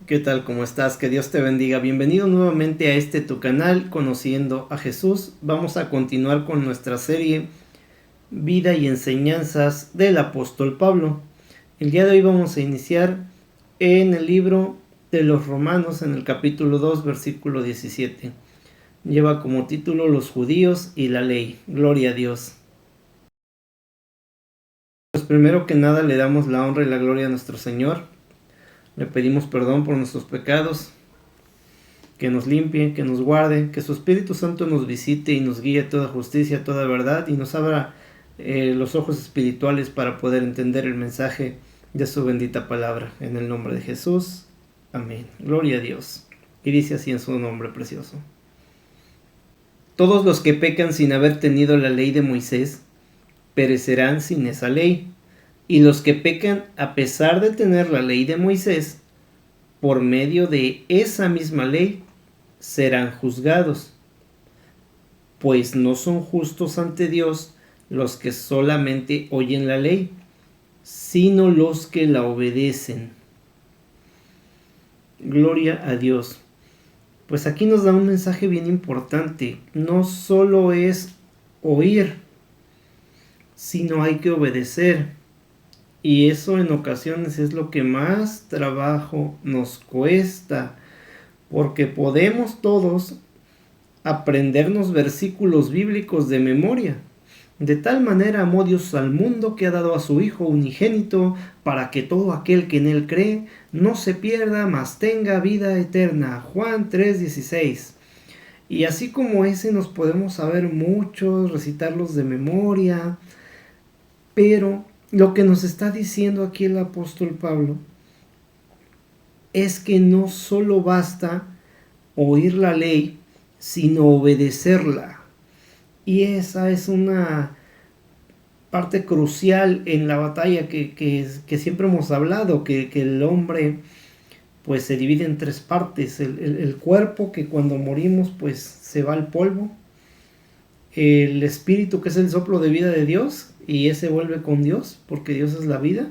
¿Qué tal? ¿Cómo estás? Que Dios te bendiga. Bienvenido nuevamente a tu canal, Conociendo a Jesús. Vamos a continuar con nuestra serie Vida y Enseñanzas del Apóstol Pablo. El día de hoy vamos a iniciar en el libro de los Romanos, en el capítulo 2, versículo 17. Lleva como título Los judíos y la ley. Gloria a Dios. Pues primero que nada le damos la honra y la gloria a nuestro Señor. Le pedimos perdón por nuestros pecados, que nos limpie, que nos guarde, que su Espíritu Santo nos visite y nos guíe a toda justicia, a toda verdad y nos abra los ojos espirituales para poder entender el mensaje de su bendita palabra. En el nombre de Jesús, amén. Gloria a Dios. Y dice así en su nombre precioso. Todos los que pecan sin haber tenido la ley de Moisés perecerán sin esa ley, y los que pecan a pesar de tener la ley de Moisés, por medio de esa misma ley, serán juzgados, pues no son justos ante Dios los que solamente oyen la ley, sino los que la obedecen. Gloria a Dios. Pues aquí nos da un mensaje bien importante. No solo es oír, sino hay que obedecer. Y eso en ocasiones es lo que más trabajo nos cuesta, porque podemos todos aprendernos versículos bíblicos de memoria. De tal manera amó Dios al mundo que ha dado a su Hijo unigénito, para que todo aquel que en él cree no se pierda, mas tenga vida eterna. Juan 3:16. Y así como ese nos podemos saber muchos, recitarlos de memoria, pero lo que nos está diciendo aquí el apóstol Pablo es que no solo basta oír la ley, sino obedecerla. Y esa es una parte crucial en la batalla que siempre hemos hablado, que el hombre pues se divide en tres partes. El cuerpo, que cuando morimos pues se va al polvo. El espíritu, que es el soplo de vida de Dios, y ese vuelve con Dios, porque Dios es la vida.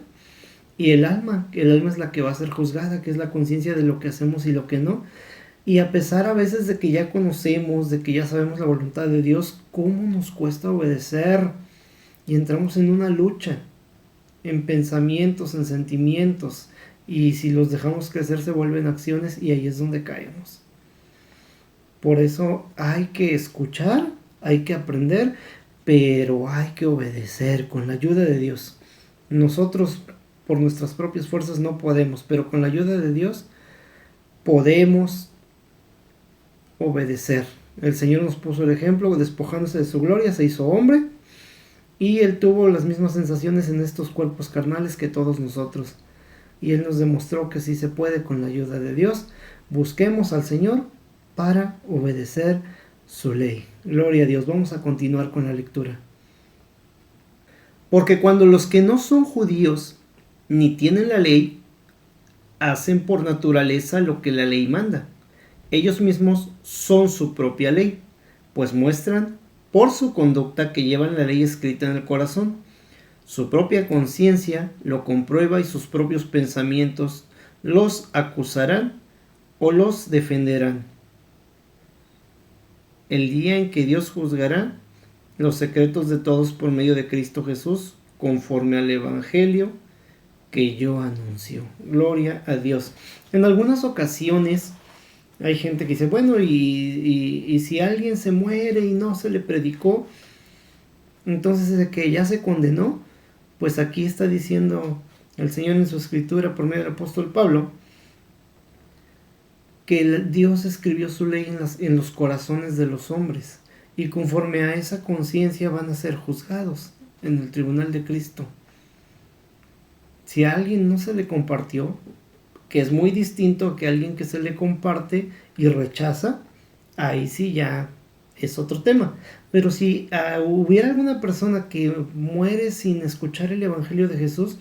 Y el alma, que el alma es la que va a ser juzgada, que es la conciencia de lo que hacemos y lo que no. Y a pesar a veces de que ya conocemos, de que ya sabemos la voluntad de Dios, ¿cómo nos cuesta obedecer? Y entramos en una lucha, en pensamientos, en sentimientos, y si los dejamos crecer se vuelven acciones y ahí es donde caemos. Por eso hay que escuchar, hay que aprender, pero hay que obedecer con la ayuda de Dios. Nosotros por nuestras propias fuerzas no podemos, pero con la ayuda de Dios podemos obedecer. El Señor nos puso el ejemplo, despojándose de su gloria, se hizo hombre, y Él tuvo las mismas sensaciones en estos cuerpos carnales que todos nosotros. Y Él nos demostró que sí se puede con la ayuda de Dios. Busquemos al Señor para obedecer su ley. Gloria a Dios. Vamos a continuar con la lectura. Porque cuando los que no son judíos ni tienen la ley, hacen por naturaleza lo que la ley manda, ellos mismos son su propia ley, pues muestran por su conducta que llevan la ley escrita en el corazón. Su propia conciencia lo comprueba y sus propios pensamientos los acusarán o los defenderán. El día en que Dios juzgará los secretos de todos por medio de Cristo Jesús, conforme al Evangelio que yo anuncio. Gloria a Dios. En algunas ocasiones hay gente que dice, bueno, y si alguien se muere y no se le predicó, entonces de que ya se condenó. Pues aquí está diciendo el Señor en su escritura por medio del apóstol Pablo que Dios escribió su ley en los corazones de los hombres, y conforme a esa conciencia van a ser juzgados en el tribunal de Cristo. Si a alguien no se le compartió, que es muy distinto que a alguien que se le comparte y rechaza, ahí sí ya es otro tema. Pero si hubiera alguna persona que muere sin escuchar el Evangelio de Jesús,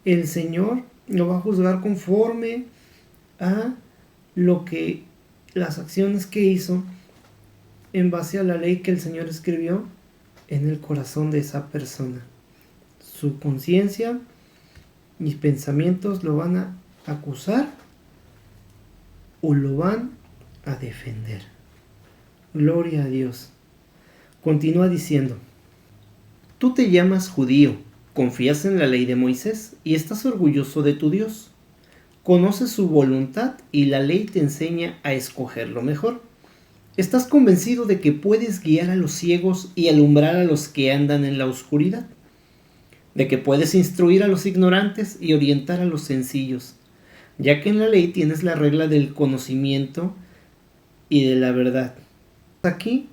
el Señor lo va a juzgar conforme a las acciones que hizo en base a la ley que el Señor escribió en el corazón de esa persona. Su conciencia, mis pensamientos lo van a acusar o lo van a defender. Gloria a Dios. Continúa diciendo, tú te llamas judío, confías en la ley de Moisés y estás orgulloso de tu Dios. Conoces su voluntad y la ley te enseña a escoger lo mejor. Estás convencido de que puedes guiar a los ciegos y alumbrar a los que andan en la oscuridad, de que puedes instruir a los ignorantes y orientar a los sencillos, ya que en la ley tienes la regla del conocimiento y de la verdad. Aquí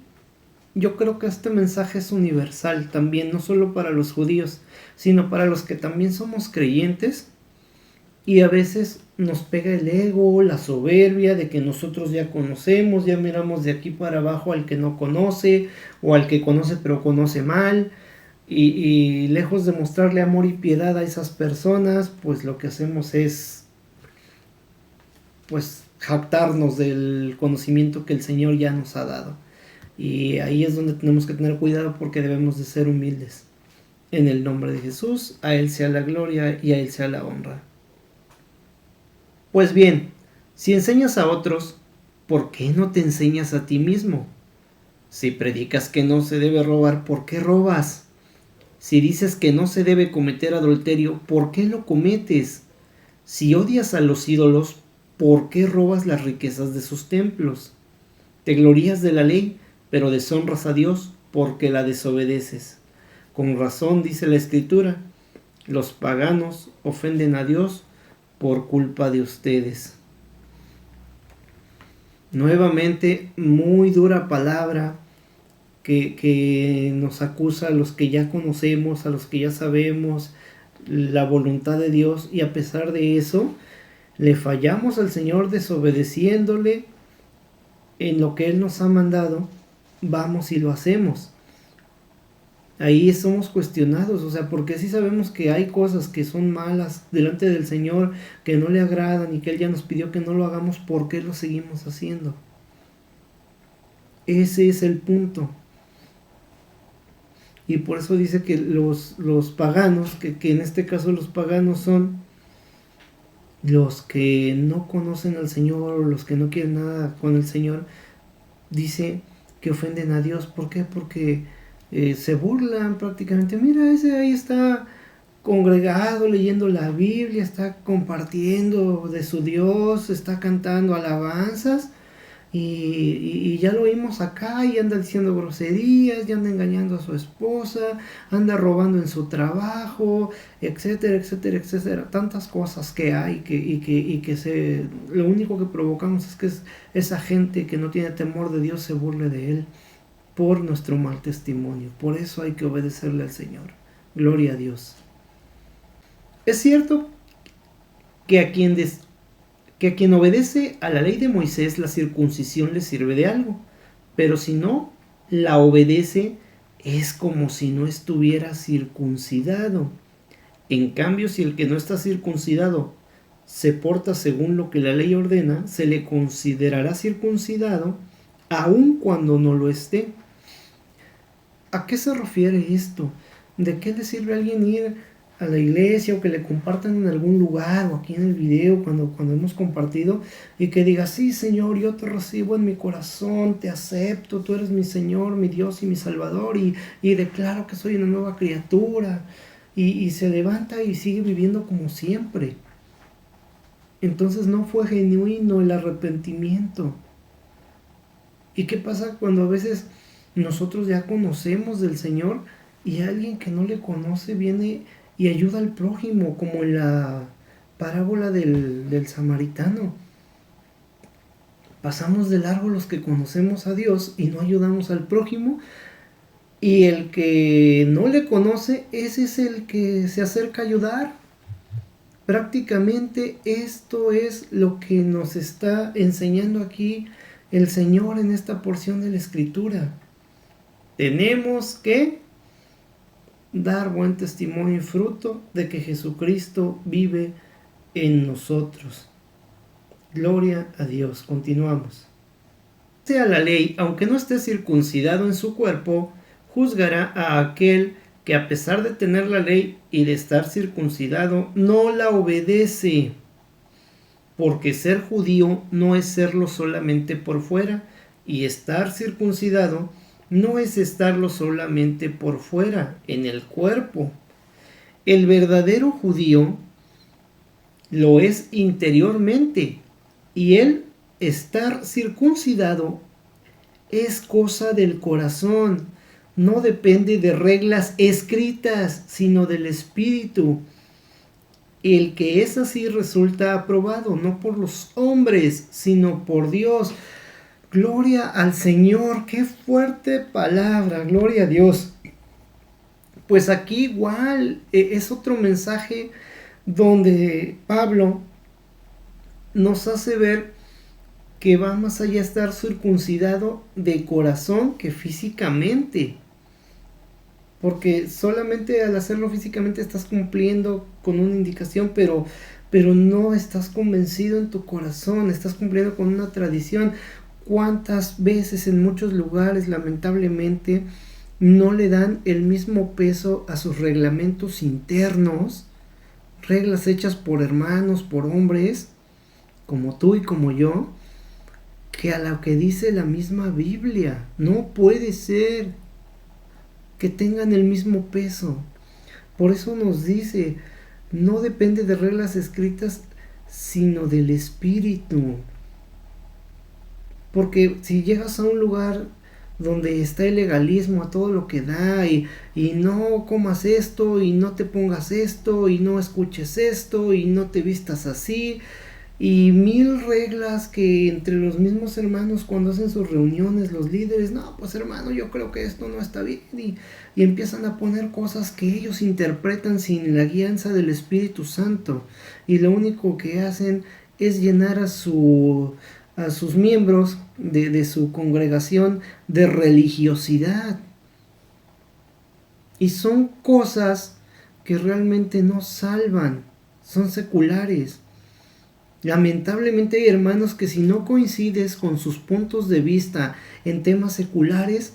yo creo que este mensaje es universal también, no solo para los judíos, sino para los que también somos creyentes y a veces nos pega el ego, la soberbia de que nosotros ya conocemos, ya miramos de aquí para abajo al que no conoce o al que conoce pero conoce mal. Y lejos de mostrarle amor y piedad a esas personas, pues lo que hacemos es pues jactarnos del conocimiento que el Señor ya nos ha dado. Y ahí es donde tenemos que tener cuidado porque debemos de ser humildes. En el nombre de Jesús, a Él sea la gloria y a Él sea la honra. Pues bien, si enseñas a otros, ¿por qué no te enseñas a ti mismo? Si predicas que no se debe robar, ¿por qué robas? Si dices que no se debe cometer adulterio, ¿por qué lo cometes? Si odias a los ídolos, ¿por qué robas las riquezas de sus templos? Te glorías de la ley, pero deshonras a Dios porque la desobedeces. Con razón dice la Escritura, los paganos ofenden a Dios por culpa de ustedes. Nuevamente, muy dura palabra que nos acusa a los que ya conocemos, a los que ya sabemos la voluntad de Dios, y a pesar de eso, le fallamos al Señor desobedeciéndole en lo que Él nos ha mandado, vamos y lo hacemos. Ahí somos cuestionados, o sea, porque sí sabemos que hay cosas que son malas delante del Señor, que no le agradan y que Él ya nos pidió que no lo hagamos, ¿por qué lo seguimos haciendo? Ese es el punto. Y por eso dice que los paganos, que en este caso los paganos son los que no conocen al Señor, o los que no quieren nada con el Señor, dice que ofenden a Dios. ¿Por qué? Porque se burlan prácticamente. Mira, ese ahí está congregado, leyendo la Biblia, está compartiendo de su Dios, está cantando alabanzas, y ya lo vimos acá, y anda diciendo groserías, ya anda engañando a su esposa, anda robando en su trabajo, etcétera, etcétera, etcétera. Tantas cosas que hay lo único que provocamos es que esa gente que no tiene temor de Dios se burle de Él por nuestro mal testimonio. Por eso hay que obedecerle al Señor. Gloria a Dios. Es cierto que a quien obedece a la ley de Moisés la circuncisión le sirve de algo, pero si no la obedece es como si no estuviera circuncidado. En cambio, si el que no está circuncidado se porta según lo que la ley ordena, se le considerará circuncidado aun cuando no lo esté. ¿A qué se refiere esto? ¿De qué le sirve a alguien ir a la iglesia o que le compartan en algún lugar o aquí en el video cuando hemos compartido y que diga, sí Señor, yo te recibo en mi corazón, te acepto, tú eres mi Señor, mi Dios y mi Salvador, y declaro que soy una nueva criatura, y se levanta y sigue viviendo como siempre? Entonces no fue genuino el arrepentimiento. ¿Y qué pasa cuando a veces nosotros ya conocemos del Señor y alguien que no le conoce viene y ayuda al prójimo, como en la parábola del samaritano? Pasamos de largo los que conocemos a Dios y no ayudamos al prójimo, y el que no le conoce, ese es el que se acerca a ayudar. Prácticamente esto es lo que nos está enseñando aquí el Señor en esta porción de la Escritura. Tenemos que dar buen testimonio y fruto de que Jesucristo vive en nosotros. Gloria a Dios. Continuamos. Sea la ley, aunque no esté circuncidado en su cuerpo, juzgará a aquel que a pesar de tener la ley y de estar circuncidado, no la obedece. porque ser judío no es serlo solamente por fuera, y estar circuncidado no es estarlo solamente por fuera, en el cuerpo. El verdadero judío lo es interiormente, y el estar circuncidado es cosa del corazón, no depende de reglas escritas, sino del espíritu. El que es así resulta aprobado, no por los hombres, sino por Dios. Gloria al Señor, qué fuerte palabra, gloria a Dios. Pues aquí igual es otro mensaje donde Pablo nos hace ver que va más allá de estar circuncidado de corazón que físicamente. Porque solamente al hacerlo físicamente estás cumpliendo con una indicación, pero no estás convencido en tu corazón, estás cumpliendo con una tradición. ¿Cuántas veces en muchos lugares, lamentablemente, no le dan el mismo peso a sus reglamentos internos, reglas hechas por hermanos, por hombres, como tú y como yo, que a lo que dice la misma Biblia? No puede ser que tengan el mismo peso. Por eso nos dice, no depende de reglas escritas, sino del espíritu. Porque si llegas a un lugar donde está el legalismo a todo lo que da, y no comas esto, y no te pongas esto, y no escuches esto, y no te vistas así, y mil reglas que entre los mismos hermanos, cuando hacen sus reuniones, los líderes, no, pues hermano, yo creo que esto no está bien, y empiezan a poner cosas que ellos interpretan sin la guianza del Espíritu Santo, y lo único que hacen es llenar a sus miembros de su congregación de religiosidad. Y son cosas que realmente no salvan, son seculares. Lamentablemente hay hermanos que si no coincides con sus puntos de vista en temas seculares,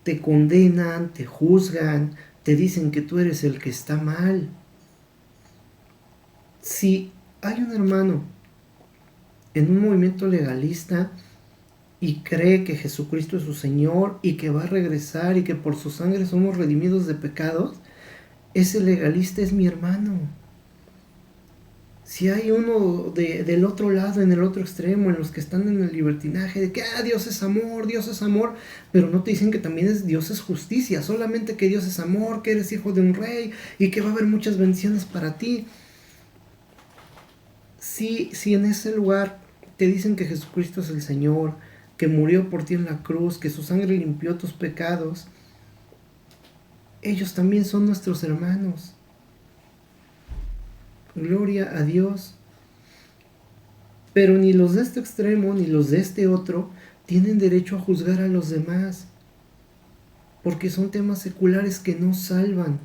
te condenan, te juzgan, te dicen que tú eres el que está mal. Si hay un hermano en un movimiento legalista y cree que Jesucristo es su Señor y que va a regresar y que por su sangre somos redimidos de pecados, ese legalista es mi hermano. Si hay uno del otro lado, en el otro extremo, en los que están en el libertinaje, de que Dios es amor, pero no te dicen que también Dios es justicia, solamente que Dios es amor, que eres hijo de un rey y que va a haber muchas bendiciones para ti. Si en ese lugar te dicen que Jesucristo es el Señor, que murió por ti en la cruz, que su sangre limpió tus pecados, ellos también son nuestros hermanos. Gloria a Dios. Pero ni los de este extremo ni los de este otro tienen derecho a juzgar a los demás, porque son temas seculares que no salvan.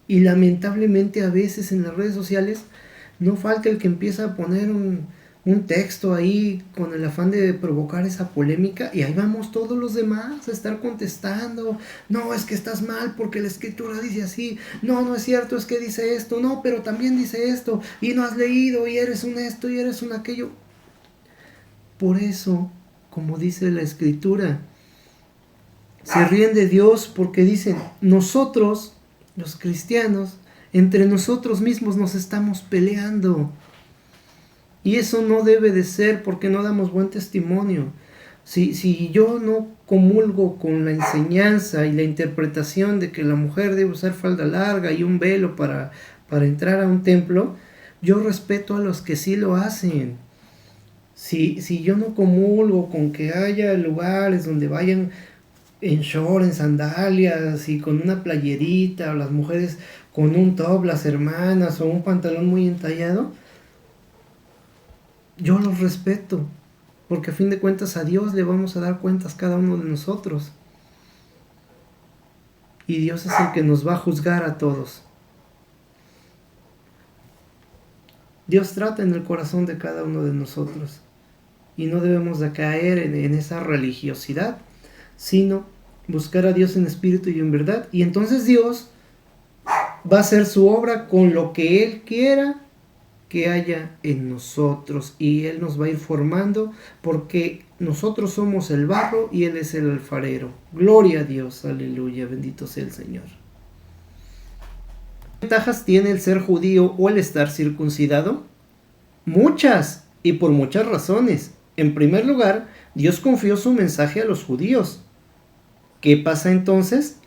Y lamentablemente a veces en las redes sociales no falta el que empieza a poner un texto ahí con el afán de provocar esa polémica, y ahí vamos todos los demás a estar contestando. No, es que estás mal porque la escritura dice así. No, no es cierto, es que dice esto. No, pero también dice esto, y no has leído, y eres un esto, y eres un aquello. Por eso, como dice la escritura, se ríen de Dios porque dicen, nosotros, los cristianos, entre nosotros mismos nos estamos peleando. Y eso no debe de ser, porque no damos buen testimonio. Si yo no comulgo con la enseñanza y la interpretación de que la mujer debe usar falda larga y un velo para entrar a un templo, yo respeto a los que sí lo hacen. Si yo no comulgo con que haya lugares donde vayan en short, en sandalias y con una playerita, o las mujeres con un top, las hermanas, o un pantalón muy entallado, yo los respeto, porque a fin de cuentas a Dios le vamos a dar cuentas cada uno de nosotros. Y Dios es el que nos va a juzgar a todos. Dios trata en el corazón de cada uno de nosotros. Y no debemos de caer en esa religiosidad, sino buscar a Dios en espíritu y en verdad. Y entonces Dios va a hacer su obra con lo que Él quiera que haya en nosotros, y Él nos va a ir formando, porque nosotros somos el barro y Él es el alfarero. Gloria a Dios, aleluya, bendito sea el Señor. ¿Qué ventajas tiene el ser judío o el estar circuncidado? Muchas, y por muchas razones. En primer lugar, Dios confió su mensaje a los judíos. ¿Qué pasa entonces?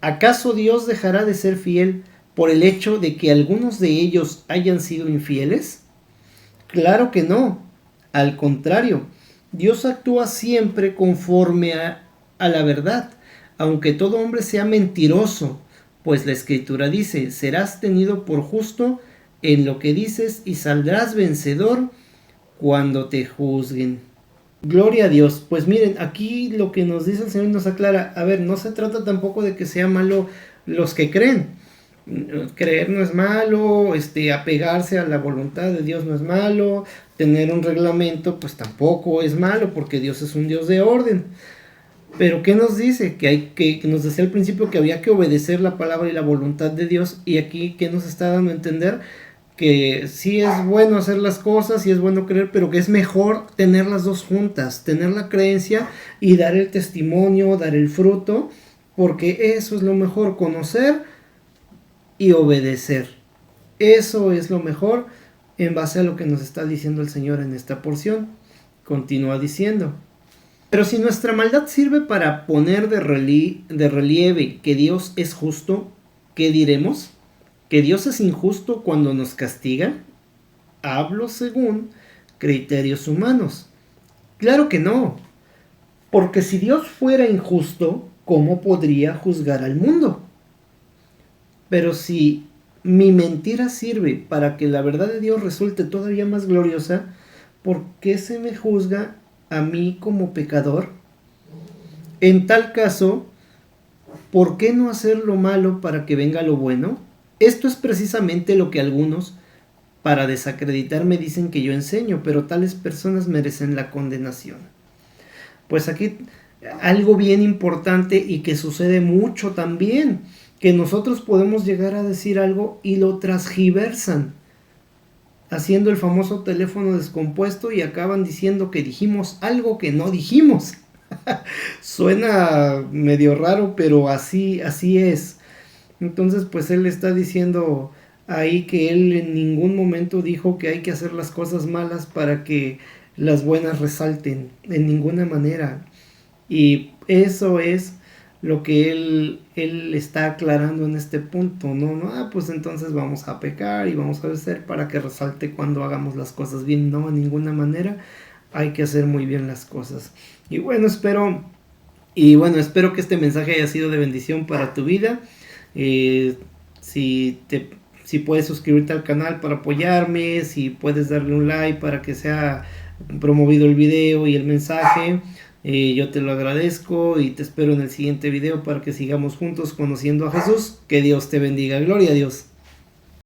¿Acaso Dios dejará de ser fiel por el hecho de que algunos de ellos hayan sido infieles? Claro que no. Al contrario, Dios actúa siempre conforme a la verdad, aunque todo hombre sea mentiroso, pues la Escritura dice: serás tenido por justo en lo que dices y saldrás vencedor cuando te juzguen. Gloria a Dios. Pues miren, aquí lo que nos dice el Señor nos aclara. A ver, no se trata tampoco de que sea malo los que creen. Creer no es malo, apegarse a la voluntad de Dios no es malo, tener un reglamento pues tampoco es malo, porque Dios es un Dios de orden. Pero ¿qué nos dice? Que nos decía al principio que había que obedecer la palabra y la voluntad de Dios, y aquí ¿qué nos está dando a entender? Que sí es bueno hacer las cosas, sí es bueno creer, pero que es mejor tener las dos juntas, tener la creencia y dar el testimonio, dar el fruto, porque eso es lo mejor, conocer y obedecer. Eso es lo mejor en base a lo que nos está diciendo el Señor en esta porción. Continúa diciendo: pero si nuestra maldad sirve para poner de relieve que Dios es justo, ¿qué diremos? ¿Que Dios es injusto cuando nos castiga? Hablo según criterios humanos. Claro que no, porque si Dios fuera injusto, ¿cómo podría juzgar al mundo? Pero si mi mentira sirve para que la verdad de Dios resulte todavía más gloriosa, ¿por qué se me juzga a mí como pecador? En tal caso, ¿por qué no hacer lo malo para que venga lo bueno? Esto es precisamente lo que algunos, para desacreditarme, dicen que yo enseño, pero tales personas merecen la condenación. Pues aquí algo bien importante y que sucede mucho también, que nosotros podemos llegar a decir algo y lo transgiversan, haciendo el famoso teléfono descompuesto, y acaban diciendo que dijimos algo que no dijimos. Suena medio raro, pero así es. Entonces, pues él está diciendo ahí que él en ningún momento dijo que hay que hacer las cosas malas para que las buenas resalten, en ninguna manera. Y eso es lo que él está aclarando en este punto. No, pues entonces vamos a pecar y vamos a hacer para que resalte cuando hagamos las cosas bien. No, de ninguna manera. Hay que hacer muy bien las cosas. Y bueno, espero que este mensaje haya sido de bendición para tu vida. Si puedes suscribirte al canal para apoyarme, si puedes darle un like para que sea promovido el video y el mensaje, yo te lo agradezco, y te espero en el siguiente video para que sigamos juntos conociendo a Jesús. Que Dios te bendiga. Gloria a Dios.